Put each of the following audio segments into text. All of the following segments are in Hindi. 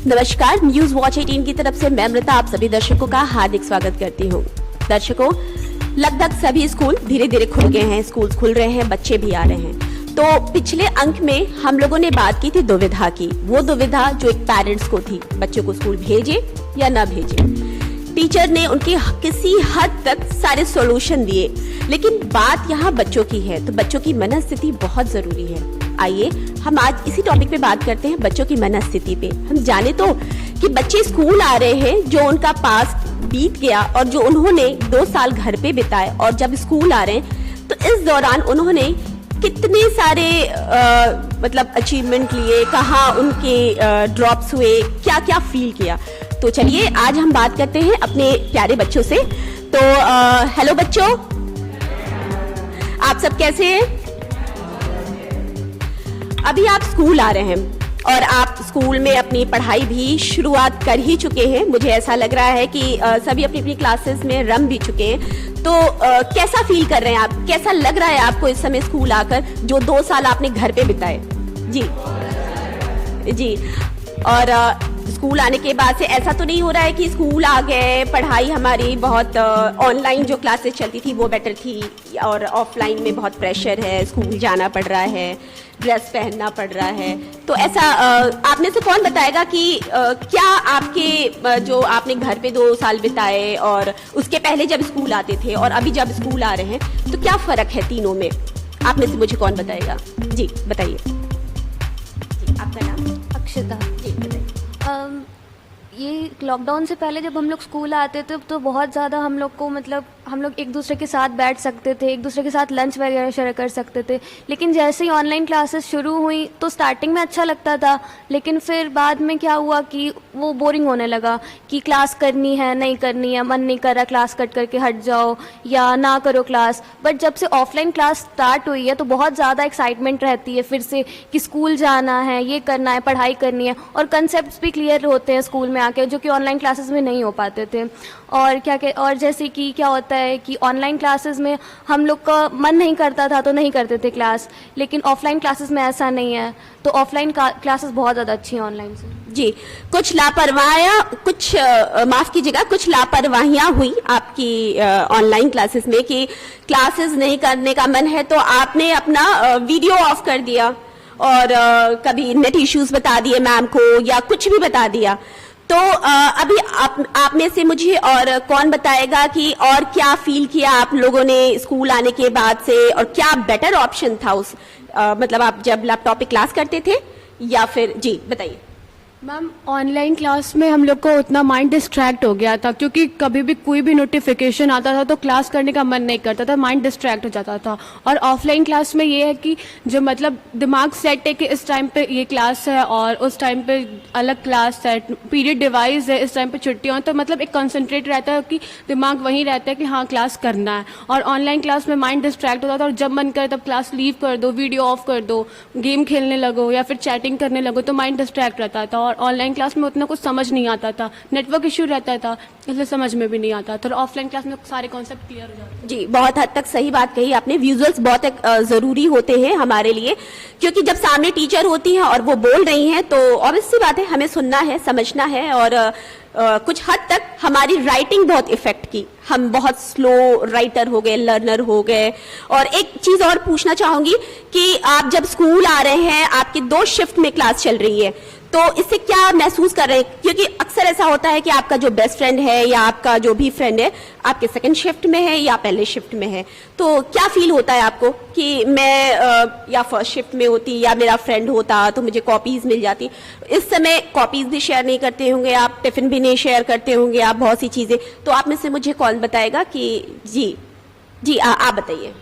नमस्कार, न्यूज वॉच 18 की तरफ से मैं अमृता आप सभी दर्शकों का हार्दिक स्वागत करती हूँ। दर्शकों, लगभग सभी स्कूल धीरे धीरे खुल गए हैं, स्कूल खुल रहे हैं, बच्चे भी आ रहे हैं। तो पिछले अंक में हम लोगों ने बात की थी दुविधा की, वो दुविधा जो एक पेरेंट्स को थी, बच्चों को स्कूल भेजे या ना भेजे। टीचर ने उनके किसी हद तक सारे सॉल्यूशन दिए, लेकिन बात यहाँ बच्चों की है, तो बच्चों की मनस्थिति बहुत जरूरी है। आइए हम आज इसी टॉपिक पे बात करते हैं, बच्चों की मनस्थिति पे। हम जाने तो कि बच्चे स्कूल आ रहे हैं, जो उनका पास्ट बीत गया और जो उन्होंने 2 साल घर पे बिताए, और जब स्कूल आ रहे हैं तो इस दौरान उन्होंने कितने सारे मतलब अचीवमेंट लिए, कहाँ उनके ड्रॉप्स हुए, क्या क्या फील किया। तो चलिए आज हम बात करते हैं अपने प्यारे बच्चों से। तो हेलो बच्चों, आप सब कैसे हैं? अभी आप स्कूल आ रहे हैं और आप स्कूल में अपनी पढ़ाई भी शुरुआत कर ही चुके हैं। मुझे ऐसा लग रहा है कि सभी अपनी अपनी क्लासेस में रम भी चुके हैं। तो कैसा फील कर रहे हैं आप, कैसा लग रहा है आपको इस समय स्कूल आकर, जो 2 साल आपने घर पे बिताए? जी जी। और स्कूल आने के बाद से ऐसा तो नहीं हो रहा है कि स्कूल आ गए, पढ़ाई हमारी बहुत ऑनलाइन जो क्लासेस चलती थी वो बेटर थी, और ऑफलाइन में बहुत प्रेशर है, स्कूल जाना पड़ रहा है, ड्रेस पहनना पड़ रहा है। तो ऐसा आप में से कौन बताएगा कि क्या आपके जो आपने घर पे 2 साल बिताए और उसके पहले जब स्कूल आते थे और अभी जब स्कूल आ रहे हैं, तो क्या फर्क है तीनों में? आप में से मुझे कौन बताएगा? जी बताइए। आपका नाम? अक्षता। जी बताइए। ये लॉकडाउन से पहले जब हम लोग स्कूल आते थे तो बहुत ज़्यादा हम लोग को मतलब हम लोग एक दूसरे के साथ बैठ सकते थे, एक दूसरे के साथ लंच वगैरह शेयर कर सकते थे। लेकिन जैसे ही ऑनलाइन क्लासेस शुरू हुई तो स्टार्टिंग में अच्छा लगता था, लेकिन फिर बाद में क्या हुआ कि वो बोरिंग होने लगा कि क्लास करनी है नहीं करनी है, मन नहीं कर रहा, क्लास कट करके हट जाओ या ना करो क्लास। बट जब से ऑफलाइन क्लास स्टार्ट हुई है तो बहुत ज़्यादा एक्साइटमेंट रहती है फिर से कि स्कूल जाना है, ये करना है, पढ़ाई करनी है, और कंसेप्ट भी क्लियर होते हैं स्कूल में आके, जो कि ऑनलाइन क्लासेस में नहीं हो पाते थे। और जैसे कि क्या होता है कि ऑनलाइन क्लासेस में हम लोग का मन नहीं करता था तो नहीं करते थे क्लास, लेकिन ऑफलाइन क्लासेस में ऐसा नहीं है। तो ऑफलाइन क्लासेस बहुत ज़्यादा अच्छी हैं ऑनलाइन से। जी, कुछ लापरवाहियां, कुछ माफ कीजिएगा, कुछ लापरवाहियां हुई आपकी ऑनलाइन क्लासेस में कि क्लासेस नहीं करने का मन है तो आपने अपना वीडियो ऑफ कर दिया और कभी नेट इश्यूज बता दिए मैम को या कुछ भी बता दिया। तो अभी आप में से मुझे और कौन बताएगा कि और क्या फील किया आप लोगों ने स्कूल आने के बाद से, और क्या बेटर ऑप्शन था उस मतलब आप जब लैपटॉप पे क्लास करते थे या फिर? जी बताइए। मैम, ऑनलाइन क्लास में हम लोग को उतना माइंड डिस्ट्रैक्ट हो गया था, क्योंकि कभी भी कोई भी नोटिफिकेशन आता था तो क्लास करने का मन नहीं करता था, माइंड डिस्ट्रैक्ट हो जाता था। और ऑफलाइन क्लास में ये है कि जो मतलब दिमाग सेट है कि इस टाइम पे ये क्लास है और उस टाइम पे अलग क्लास है, पीरियड डिवाइस है, इस टाइम पे छुट्टियाँ, तो मतलब एक कॉन्सेंट्रेट रहता है कि दिमाग वहीं रहता है कि हाँ क्लास करना है। और ऑनलाइन क्लास में माइंड डिस्ट्रैक्ट होता था और जब मन करे तब क्लास लीव कर दो, वीडियो ऑफ कर दो, गेम खेलने लगो या फिर चैटिंग करने लगो, तो माइंड डिस्ट्रैक्ट रहता था। और ऑनलाइन क्लास में उतना कुछ समझ नहीं आता था, नेटवर्क इश्यू रहता था, इसलिए समझ में भी नहीं आता था। और ऑफलाइन क्लास में सारे कॉन्सेप्ट क्लियर हो जाते हैं। जी, बहुत हद तक सही बात कही आपने। विजुअल्स बहुत जरूरी होते हैं हमारे लिए, क्योंकि जब सामने टीचर होती हैं और वो बोल रही हैं तो ऑब्वियस सी बात है हमें सुनना है, समझना है। और कुछ हद तक हमारी राइटिंग बहुत इफेक्ट की, हम बहुत स्लो राइटर हो गए, लर्नर हो गए। और एक चीज और पूछना चाहूंगी कि आप जब स्कूल आ रहे हैं, आपकी 2 शिफ्ट में क्लास चल रही है, तो इससे क्या महसूस कर रहे हैं? क्योंकि अक्सर ऐसा होता है कि आपका जो बेस्ट फ्रेंड है या आपका जो भी फ्रेंड है आपके सेकंड शिफ्ट में है या पहले शिफ्ट में है, तो क्या फील होता है आपको कि मैं या फर्स्ट शिफ्ट में होती या मेरा फ्रेंड होता तो मुझे कॉपीज मिल जाती? इस समय कॉपीज भी शेयर नहीं करते होंगे आप, टिफिन भी नहीं शेयर करते होंगे आप, बहुत सी चीजें। तो आप में से मुझे कौन बताएगा कि जी जी आप बताइए।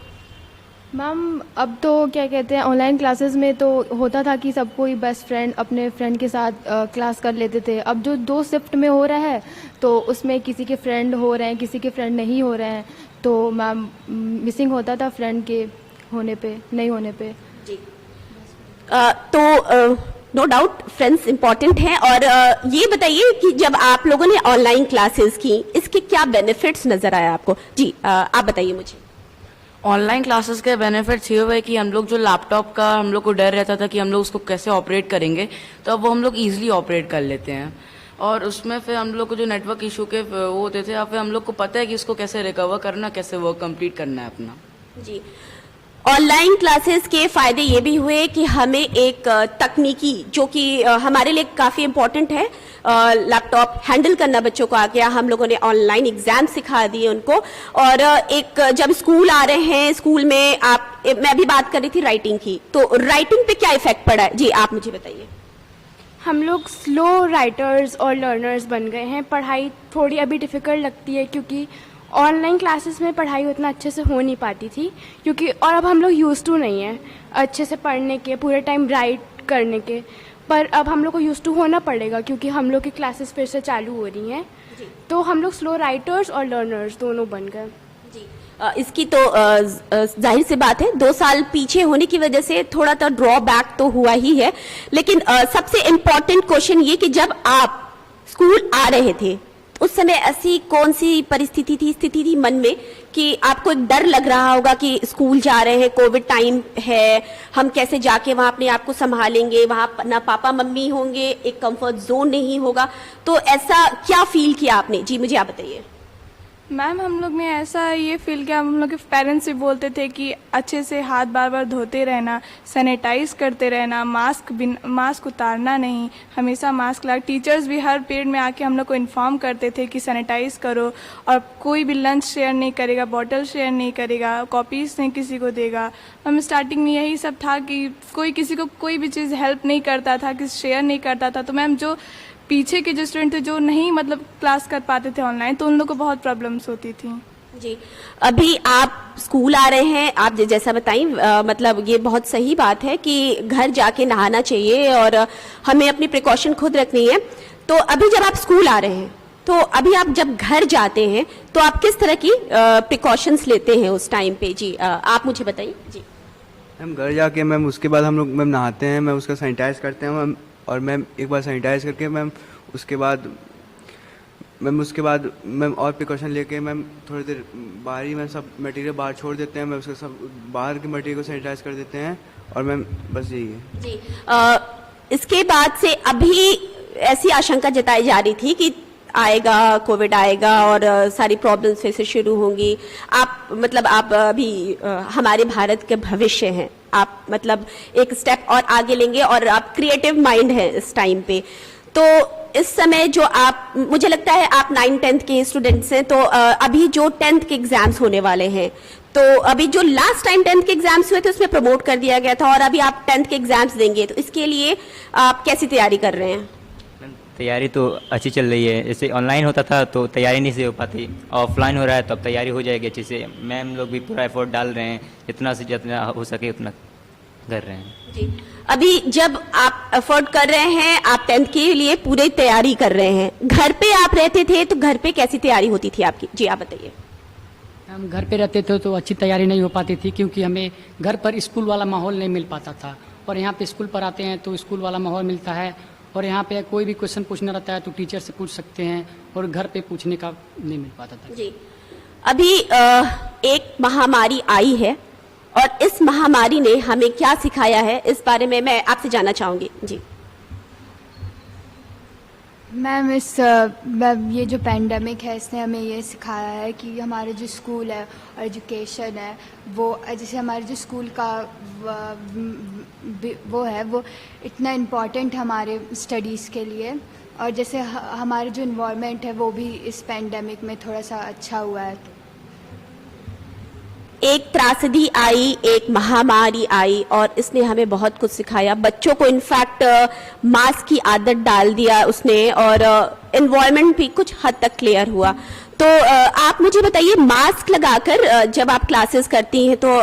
मैम, अब तो क्या कहते हैं, ऑनलाइन क्लासेस में तो होता था कि सब कोई बेस्ट फ्रेंड अपने फ्रेंड के साथ क्लास कर लेते थे। अब जो 2 शिफ्ट में हो रहा है तो उसमें किसी के फ्रेंड हो रहे हैं, किसी के फ्रेंड नहीं हो रहे हैं, तो मैम मिसिंग होता था फ्रेंड के होने पे, नहीं होने पे। जी तो नो डाउट फ्रेंड्स इंपॉर्टेंट हैं। और ये बताइए कि जब आप लोगों ने ऑनलाइन क्लासेस की, इसके क्या बेनिफिट्स नजर आया आपको? जी आप बताइए मुझे। ऑनलाइन क्लासेस के बेनिफिट्स ये हुए कि हम लोग जो लैपटॉप का हम लोग को डर रहता था कि हम लोग उसको कैसे ऑपरेट करेंगे, तो अब वो हम लोग इजीली ऑपरेट कर लेते हैं। और उसमें फिर हम लोग को जो नेटवर्क इशू के वो होते थे, अब फिर हम लोग को पता है कि इसको कैसे रिकवर करना, कैसे वर्क कंप्लीट करना है अपना। जी, ऑनलाइन क्लासेस के फायदे ये भी हुए कि हमें एक तकनीकी जो कि हमारे लिए काफी इम्पोर्टेंट है, लैपटॉप हैंडल करना बच्चों को आ गया। हम लोगों ने ऑनलाइन एग्जाम सिखा दिए उनको। और एक जब स्कूल आ रहे हैं, स्कूल में मैं अभी बात कर रही थी राइटिंग की, तो राइटिंग पे क्या इफेक्ट पड़ा है? जी आप मुझे बताइए। हम लोग स्लो राइटर्स और लर्नर्स बन गए हैं। पढ़ाई थोड़ी अभी डिफ़िकल्ट लगती है क्योंकि ऑनलाइन क्लासेस में पढ़ाई उतना अच्छे से हो नहीं पाती थी, क्योंकि और अब हम लोग यूज़ टू नहीं हैं अच्छे से पढ़ने के, पूरे टाइम राइट करने के। पर अब हम लोग को यूज़ टू होना पड़ेगा क्योंकि हम लोग की क्लासेस फिर से चालू हो रही हैं। तो हम लोग स्लो राइटर्स और लर्नर्स दोनों बन गए। जी, इसकी तो जाहिर सी बात है 2 साल पीछे होने की वजह से थोड़ा तो ड्रॉबैक तो हुआ ही है। लेकिन सबसे इम्पोर्टेंट क्वेश्चन ये कि जब आप स्कूल आ रहे थे उस समय ऐसी कौन सी परिस्थिति थी, स्थिति थी मन में कि आपको एक डर लग रहा होगा कि स्कूल जा रहे हैं, कोविड टाइम है, हम कैसे जाके वहां अपने आप को संभालेंगे, वहां ना पापा मम्मी होंगे, एक कंफर्ट जोन नहीं होगा, तो ऐसा क्या फील किया आपने? जी मुझे आप बताइए। मैम, हम लोग ने ऐसा ये फील किया, हम लोग के पेरेंट्स भी बोलते थे कि अच्छे से हाथ बार बार धोते रहना, सैनिटाइज करते रहना, मास्क उतारना नहीं, हमेशा मास्क लगा। टीचर्स भी हर पीरियड में आके हम लोग को इन्फॉर्म करते थे कि सैनिटाइज करो, और कोई भी लंच शेयर नहीं करेगा, बॉटल शेयर नहीं करेगा, कॉपीज नहीं किसी को देगा। हम स्टार्टिंग में यही सब था कि कोई किसी को कोई भी चीज़ हेल्प नहीं करता था, किसी शेयर नहीं करता था। तो मैम जो पीछे के जो स्टूडेंट थे जो नहीं मतलब क्लास कर पाते थे ऑनलाइन, तो उन लोगों को बहुत प्रॉब्लम्स होती थी। जी, अभी आप स्कूल आ रहे हैं, आप जैसा बताई मतलब ये बहुत सही बात है कि घर जाके नहाना चाहिए और हमें अपनी प्रिकॉशन खुद रखनी है। तो अभी जब आप स्कूल आ रहे हैं, तो अभी आप जब घर जाते हैं तो आप किस तरह की प्रिकॉशंस लेते हैं उस टाइम पे? जी आप मुझे बताइए। जी मैम, घर जाके मैम उसके बाद हम लोग मैम नहाते हैं, मैम उसका सैनिटाइज करते हैं मैम, और मैम एक बार सैनिटाइज करके मैम उसके बाद मैम और प्रिकॉशन लेके मैम थोड़ी देर बाहर ही मैम सब मटेरियल बाहर छोड़ देते हैं, मैम उसके सब बाहर के मटेरियल को सैनिटाइज कर देते हैं, और मैम बस यही है। जी, इसके बाद से अभी ऐसी आशंका जताई जा रही थी कि आएगा, कोविड आएगा और सारी प्रॉब्लम्स फिर से शुरू होंगी। आप अभी हमारे भारत के भविष्य हैं, आप मतलब एक स्टेप और आगे लेंगे और आप क्रिएटिव माइंड है इस टाइम पे। तो इस समय जो आप, मुझे लगता है आप 9th-10th के स्टूडेंट्स हैं, तो अभी जो 10th के एग्जाम्स होने वाले हैं, तो अभी जो लास्ट टाइम 10th के एग्जाम्स हुए थे उसमें प्रमोट कर दिया गया था और अभी आप 10th के एग्जाम्स देंगे, तो इसके लिए आप कैसी तैयारी कर रहे हैं? तैयारी तो अच्छी चल रही है। जैसे ऑनलाइन होता था तो तैयारी नहीं से हो पाती, ऑफलाइन हो रहा है तो अब तैयारी हो जाएगी अच्छे से। मैम लोग भी पूरा एफर्ट डाल रहे हैं, जितना से जितना हो सके उतना कर रहे हैं। जी, अभी जब आप एफर्ट कर रहे हैं, आप 10th के लिए पूरी तैयारी कर रहे हैं, घर पे आप रहते थे तो घर पे कैसी तैयारी होती थी आपकी? जी आप बताइए। हम घर पे रहते थे तो अच्छी तैयारी नहीं हो पाती थी, क्योंकि हमें घर पर स्कूल वाला माहौल नहीं मिल पाता था, और यहाँ पे स्कूल पर आते हैं तो स्कूल वाला माहौल मिलता है, और यहाँ पे कोई भी क्वेश्चन पूछना रहता है तो टीचर से पूछ सकते हैं, और घर पे पूछने का नहीं मिल पाता था। जी, अभी एक महामारी आई है और इस महामारी ने हमें क्या सिखाया है, इस बारे में मैं आपसे जानना चाहूंगी। जी मैम, ये जो पेंडेमिक है इसने हमें ये सिखाया है कि हमारे जो स्कूल है और एजुकेशन है, वो जैसे हमारे जो स्कूल का वो है वो इतना इम्पॉर्टेंट है हमारे स्टडीज़ के लिए, और जैसे हमारे जो इन्वायरमेंट है वो भी इस पेंडेमिक में थोड़ा सा अच्छा हुआ है। एक त्रासदी आई, एक महामारी आई और इसने हमें बहुत कुछ सिखाया। बच्चों को इनफैक्ट मास्क की आदत डाल दिया उसने, और एनवायरनमेंट भी कुछ हद तक क्लियर हुआ। तो आप मुझे बताइए, मास्क लगाकर जब आप क्लासेस करती हैं तो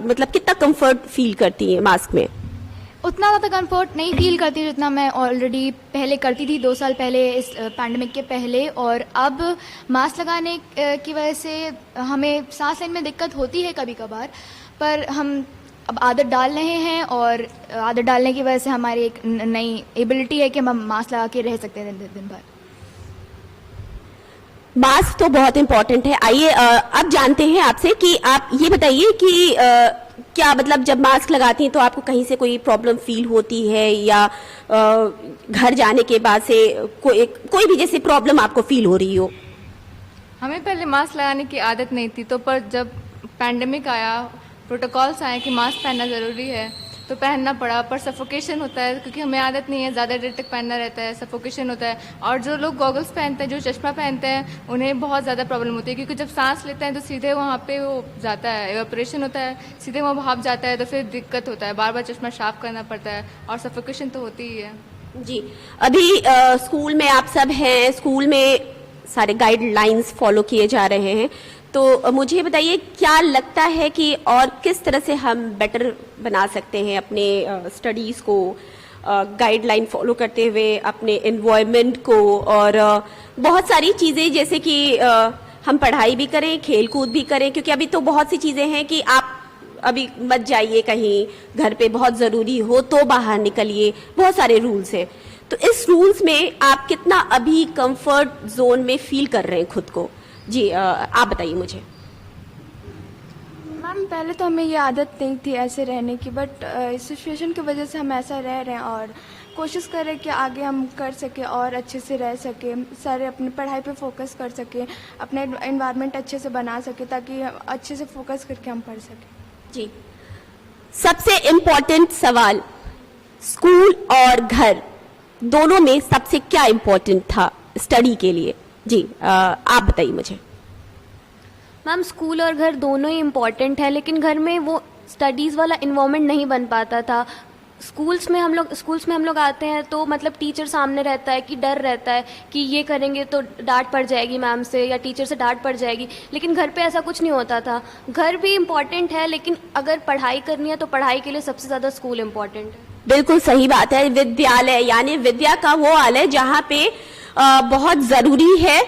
मतलब कितना कंफर्ट फील करती हैं मास्क में? उतना ज़्यादा कंफर्ट नहीं फील करती जितना मैं ऑलरेडी पहले करती थी 2 साल पहले, इस पैंडमिक के पहले। और अब मास्क लगाने की वजह से हमें सांस लेने में दिक्कत होती है कभी कभार, पर हम अब आदत डाल रहे हैं, और आदत डालने की वजह से हमारी एक नई एबिलिटी है कि हम मास्क लगा के रह सकते हैं दिन भर। मास्क तो बहुत इम्पोर्टेंट है। आइए अब जानते हैं आपसे कि आप ये बताइए कि क्या मतलब जब मास्क लगाती हैं तो आपको कहीं से कोई प्रॉब्लम फील होती है या घर जाने के बाद से कोई भी जैसे प्रॉब्लम आपको फील हो रही हो? हमें पहले मास्क लगाने की आदत नहीं थी, तो पर जब पैंडेमिक आया, प्रोटोकॉल्स आए कि मास्क पहनना ज़रूरी है तो पहनना पड़ा। पर सफोकेशन होता है क्योंकि हमें आदत नहीं है, ज़्यादा देर तक पहनना रहता है, सफोकेशन होता है। और जो लोग गॉगल्स पहनते हैं, जो चश्मा पहनते हैं, उन्हें बहुत ज़्यादा प्रॉब्लम होती है क्योंकि जब सांस लेते हैं तो सीधे वहाँ पे वो जाता है, एवापोरेशन होता है, सीधे वहाँ भाप जाता है, तो फिर दिक्कत होता है, बार बार चश्मा साफ करना पड़ता है और सफोकेशन तो होती ही है। जी, अभी स्कूल में आप सब हैं, स्कूल में सारे गाइडलाइंस फॉलो किए जा रहे हैं, तो मुझे बताइए क्या लगता है कि और किस तरह से हम बेटर बना सकते हैं अपने स्टडीज़ को गाइडलाइन फॉलो करते हुए, अपने एनवायरनमेंट को, और बहुत सारी चीज़ें जैसे कि हम पढ़ाई भी करें, खेल कूद भी करें, क्योंकि अभी तो बहुत सी चीज़ें हैं कि आप अभी मत जाइए कहीं, घर पे बहुत ज़रूरी हो तो बाहर निकलिए, बहुत सारे रूल्स हैं। तो इस रूल्स में आप कितना अभी कंफर्ट जोन में फील कर रहे हैं खुद को? जी आप बताइए मुझे। मैम पहले तो हमें ये आदत नहीं थी ऐसे रहने की, बट इस सिचुएशन की वजह से हम ऐसा रह रहे हैं और कोशिश कर रहे हैं कि आगे हम कर सके और अच्छे से रह सके, सारे अपनी पढ़ाई पे फोकस कर सके, अपने एनवायरनमेंट अच्छे से बना सके ताकि अच्छे से फोकस करके हम पढ़ सकें। जी, सबसे इम्पोर्टेंट सवाल, स्कूल और घर दोनों में सबसे क्या इम्पोर्टेंट था स्टडी के लिए? जी आप बताइए मुझे। मैम स्कूल और घर दोनों ही इम्पॉर्टेंट है, लेकिन घर में वो स्टडीज़ वाला इन्वायरमेंट नहीं बन पाता था। स्कूल्स में हम लोग आते हैं तो मतलब टीचर सामने रहता है कि डर रहता है कि ये करेंगे तो डांट पड़ जाएगी मैम से या टीचर से डांट पड़ जाएगी, लेकिन घर पे ऐसा कुछ नहीं होता था। घर भी इम्पॉर्टेंट है, लेकिन अगर पढ़ाई करनी है तो पढ़ाई के लिए सबसे ज़्यादा स्कूल इम्पॉर्टेंट है। बिल्कुल सही बात है। विद्यालय यानी विद्या का वो आलय जहाँ पे बहुत ज़रूरी है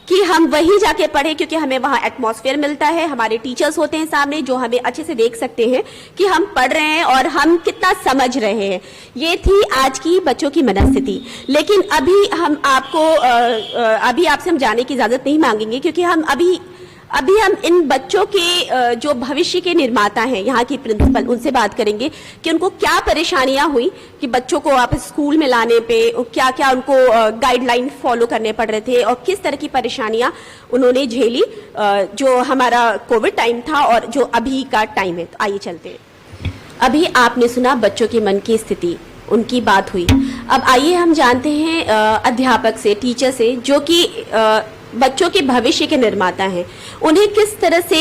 कि हम वहीं जाके पढ़ें, क्योंकि हमें वहाँ एटमॉस्फेयर मिलता है, हमारे टीचर्स होते हैं सामने जो हमें अच्छे से देख सकते हैं कि हम पढ़ रहे हैं और हम कितना समझ रहे हैं। ये थी आज की बच्चों की मनस्थिति। लेकिन अभी हम आपको अभी आपसे हम जाने की इजाज़त नहीं मांगेंगे, क्योंकि हम अभी हम इन बच्चों के जो भविष्य के निर्माता हैं, यहाँ की प्रिंसिपल, उनसे बात करेंगे कि उनको क्या परेशानियां हुई कि बच्चों को वापस स्कूल में लाने पे क्या क्या उनको गाइडलाइन फॉलो करने पड़ रहे थे और किस तरह की परेशानियां उन्होंने झेली जो हमारा कोविड टाइम था और जो अभी का टाइम है। तो आइए चलते हैं। अभी आपने सुना बच्चों के मन की स्थिति, उनकी बात हुई। अब आइए हम जानते हैं अध्यापक से, टीचर से, जो कि बच्चों के भविष्य के निर्माता हैं, उन्हें किस तरह से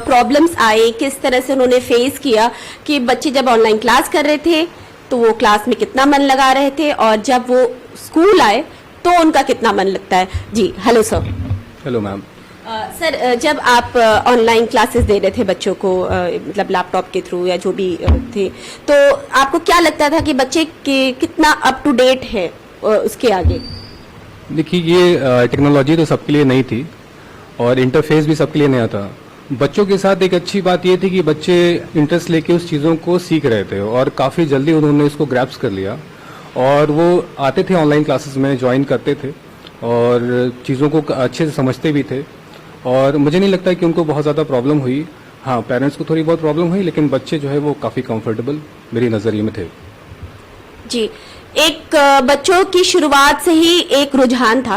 प्रॉब्लम्स आए, किस तरह से उन्होंने फेस किया कि बच्चे जब ऑनलाइन क्लास कर रहे थे तो वो क्लास में कितना मन लगा रहे थे और जब वो स्कूल आए तो उनका कितना मन लगता है। जी hello sir. Hello ma'am. Sir जब आप ऑनलाइन क्लासेस दे रहे थे बच्चों को मतलब लैपटॉप के थ्रू या जो भी थे, तो आपको क्या लगता था कि बच्चे कितना अप टू डेट है उसके आगे? देखिए ये टेक्नोलॉजी तो सबके लिए नहीं थी और इंटरफेस भी सबके लिए नया था। बच्चों के साथ एक अच्छी बात ये थी कि बच्चे इंटरेस्ट लेके उस चीज़ों को सीख रहे थे और काफ़ी जल्दी उन्होंने इसको ग्रैप्स कर लिया और वो आते थे ऑनलाइन क्लासेस में, ज्वाइन करते थे और चीज़ों को अच्छे से समझते भी थे और मुझे नहीं लगता कि उनको बहुत ज़्यादा प्रॉब्लम हुई। हाँ, पेरेंट्स को थोड़ी बहुत प्रॉब्लम हुई, लेकिन बच्चे जो है वो काफ़ी कंफर्टेबल मेरी नज़रिए में थे। जी, एक बच्चों की शुरुआत से ही एक रुझान था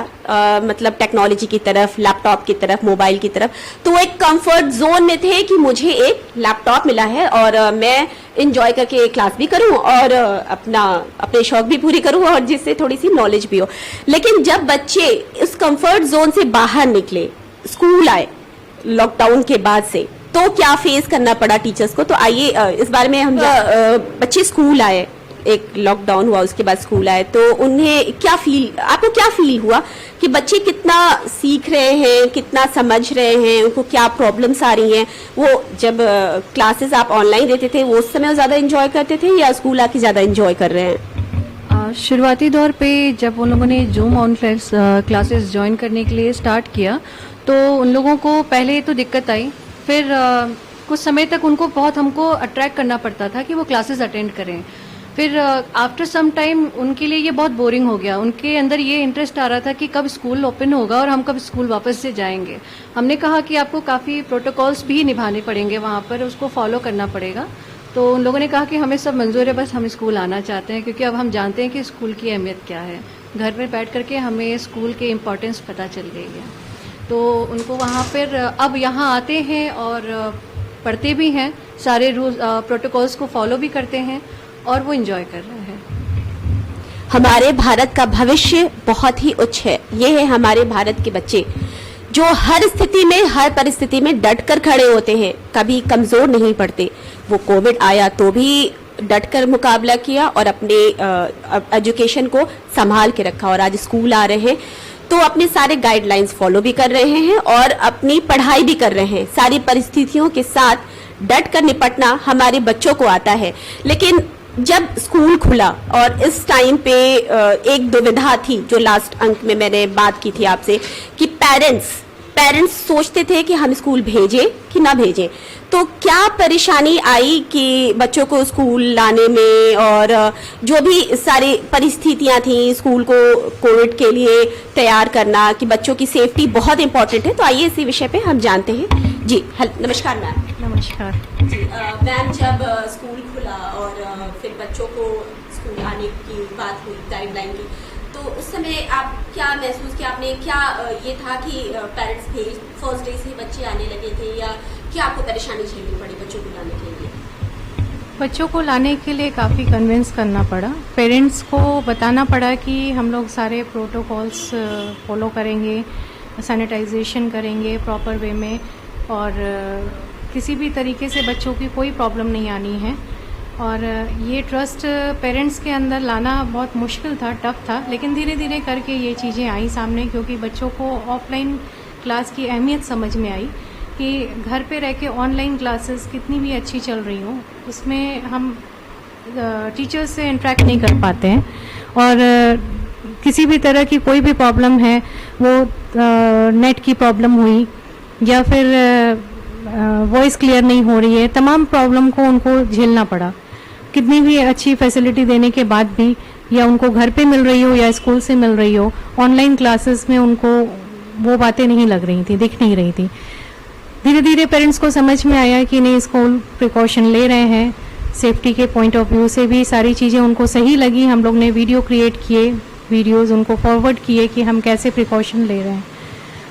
मतलब टेक्नोलॉजी की तरफ, लैपटॉप की तरफ, मोबाइल की तरफ, तो वो एक कंफर्ट जोन में थे कि मुझे एक लैपटॉप मिला है और मैं इंजॉय करके क्लास भी करूं और अपने शौक भी पूरी करूं और जिससे थोड़ी सी नॉलेज भी हो। लेकिन जब बच्चे उस कंफर्ट जोन से बाहर निकले, स्कूल आए लॉकडाउन के बाद से, तो क्या फेस करना पड़ा टीचर्स को? तो आइए इस बारे में हम बच्चे स्कूल आए, एक लॉकडाउन हुआ, उसके बाद स्कूल आए, तो उन्हें आपको क्या फील हुआ कि बच्चे कितना सीख रहे हैं, कितना समझ रहे हैं, उनको क्या प्रॉब्लम्स आ रही हैं? वो जब क्लासेस आप ऑनलाइन देते थे वो उस समय ज़्यादा एंजॉय करते थे या स्कूल आके ज़्यादा एंजॉय कर रहे हैं? शुरुआती दौर पे जब उन लोगों ने जूम ऑनलाइन क्लासेस ज्वाइन करने के लिए स्टार्ट किया तो उन लोगों को पहले तो दिक्कत आई, फिर कुछ समय तक उनको बहुत हमको अट्रैक्ट करना पड़ता था कि वो क्लासेस अटेंड करें। फिर आफ्टर सम टाइम उनके लिए ये बहुत बोरिंग हो गया। उनके अंदर ये इंटरेस्ट आ रहा था कि कब स्कूल ओपन होगा और हम कब स्कूल वापस से जाएंगे। हमने कहा कि आपको काफ़ी प्रोटोकॉल्स भी निभाने पड़ेंगे वहाँ पर, उसको फॉलो करना पड़ेगा। तो उन लोगों ने कहा कि हमें सब मंजूर है, बस हम स्कूल आना चाहते हैं, क्योंकि अब हम जानते हैं कि स्कूल की अहमियत क्या है। घर पर बैठ करके हमें स्कूल के इम्पोर्टेंस पता चल गई है। तो उनको वहाँ पर अब यहाँ आते हैं और पढ़ते भी हैं, सारे रूल्स प्रोटोकॉल्स को फॉलो भी करते हैं और वो एंजॉय कर रहे हैं। हमारे भारत का भविष्य बहुत ही उच्च है। ये है हमारे भारत के बच्चे जो हर स्थिति में, हर परिस्थिति में डट कर खड़े होते हैं, कभी कमजोर नहीं पड़ते। वो कोविड आया तो भी डट कर मुकाबला किया और अपने एजुकेशन को संभाल के रखा, और आज स्कूल आ रहे हैं तो अपने सारे गाइडलाइंस फॉलो भी कर रहे हैं और अपनी पढ़ाई भी कर रहे हैं। सारी परिस्थितियों के साथ डट कर निपटना हमारे बच्चों को आता है। लेकिन जब स्कूल खुला और इस टाइम पे एक दुविधा थी, जो लास्ट अंक में मैंने बात की थी आपसे, कि पेरेंट्स सोचते थे कि हम स्कूल भेजें कि ना भेजें। तो क्या परेशानी आई कि बच्चों को स्कूल लाने में, और जो भी सारी परिस्थितियां थी स्कूल को कोविड के लिए तैयार करना, कि बच्चों की सेफ्टी बहुत इंपॉर्टेंट है। तो आइए इसी विषय पे हम जानते हैं। जी नमस्कार मैम। नमस्कार जी मैम, जब स्कूल खुला और फिर बच्चों को स्कूल आने की बात हुई गाइडलाइन की, तो उस समय आप क्या महसूस किया आपने? क्या ये था कि पेरेंट्स भेज फर्स्ट डे से ही बच्चे आने लगे थे, या क्या आपको परेशानी झेलनी पड़ी बच्चों को लाने के लिए? बच्चों को लाने के लिए काफ़ी कन्विंस करना पड़ा। पेरेंट्स को बताना पड़ा कि हम लोग सारे प्रोटोकॉल्स फॉलो करेंगे, सैनिटाइजेशन करेंगे प्रॉपर वे में, और किसी भी तरीके से बच्चों की कोई प्रॉब्लम नहीं आनी है। और ये ट्रस्ट पेरेंट्स के अंदर लाना बहुत मुश्किल था, टफ था, लेकिन धीरे धीरे करके ये चीज़ें आई सामने, क्योंकि बच्चों को ऑफलाइन क्लास की अहमियत समझ में आई कि घर पे रह के ऑनलाइन क्लासेस कितनी भी अच्छी चल रही हों, उसमें हम टीचर्स से इंटरेक्ट नहीं कर पाते हैं, और किसी भी तरह की कोई भी प्रॉब्लम है, वो नेट की प्रॉब्लम हुई या फिर वॉइस क्लियर नहीं हो रही है, तमाम प्रॉब्लम को उनको झेलना पड़ा। कितनी भी अच्छी फैसिलिटी देने के बाद भी, या उनको घर पे मिल रही हो या स्कूल से मिल रही हो, ऑनलाइन क्लासेस में उनको वो बातें नहीं लग रही थी, दिख नहीं रही थी। धीरे धीरे पेरेंट्स को समझ में आया कि नहीं, स्कूल प्रिकॉशन ले रहे हैं, सेफ्टी के पॉइंट ऑफ व्यू से भी सारी चीज़ें उनको सही लगी। हम लोग ने वीडियो क्रिएट किए, वीडियोस उनको फॉरवर्ड किए कि हम कैसे प्रिकॉशन ले रहे हैं,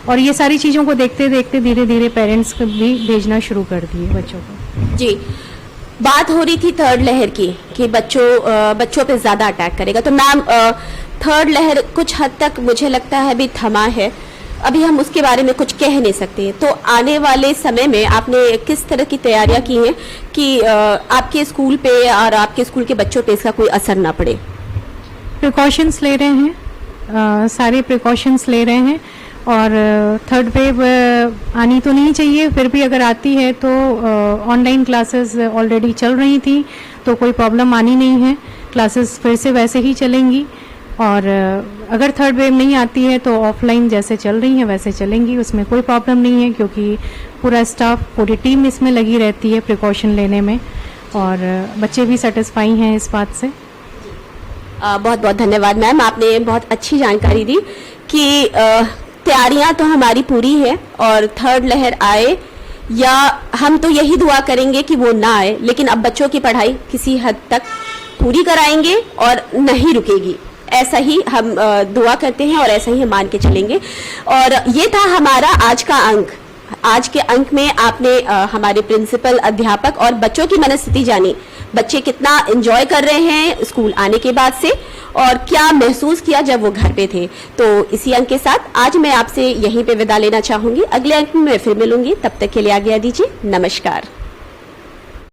और ये सारी चीज़ों को देखते देखते धीरे धीरे पेरेंट्स को भी भेजना शुरू कर दिए बच्चों को। जी, बात हो रही थी थर्ड लहर की कि बच्चों पे ज्यादा अटैक करेगा। तो मैम, थर्ड लहर कुछ हद तक मुझे लगता है अभी थमा है, अभी हम उसके बारे में कुछ कह नहीं सकते। तो आने वाले समय में आपने किस तरह की तैयारियां की हैं कि आपके स्कूल पे और आपके स्कूल के बच्चों पे इसका कोई असर ना पड़े? प्रिकॉशंस ले रहे हैं, सारे प्रिकॉशंस ले रहे हैं, और थर्ड वेव आनी तो नहीं चाहिए, फिर भी अगर आती है तो ऑनलाइन क्लासेस ऑलरेडी चल रही थी, तो कोई प्रॉब्लम आनी नहीं है, क्लासेस फिर से वैसे ही चलेंगी। और अगर थर्ड वेव नहीं आती है तो ऑफलाइन जैसे चल रही हैं वैसे चलेंगी, उसमें कोई प्रॉब्लम नहीं है, क्योंकि पूरा स्टाफ, पूरी टीम इसमें लगी रहती है प्रिकॉशन लेने में, और बच्चे भी सेटिस्फाई हैं इस बात से। बहुत बहुत धन्यवाद मैम, आपने बहुत अच्छी जानकारी दी कि तैयारियां तो हमारी पूरी है, और थर्ड लहर आए या हम तो यही दुआ करेंगे कि वो ना आए, लेकिन अब बच्चों की पढ़ाई किसी हद तक पूरी कराएंगे और नहीं रुकेगी, ऐसा ही हम दुआ करते हैं और ऐसा ही हम मान के चलेंगे। और ये था हमारा आज का अंक। आज के अंक में आपने हमारे प्रिंसिपल, अध्यापक और बच्चों की मनस्थिति जानी, बच्चे कितना एंजॉय कर रहे हैं स्कूल आने के बाद से, और क्या महसूस किया जब वो घर पे थे। तो इसी अंक के साथ आज मैं आपसे यहीं पे विदा लेना चाहूंगी। अगले अंक में मैं फिर मिलूंगी, तब तक के लिए आज्ञा दीजिए। नमस्कार।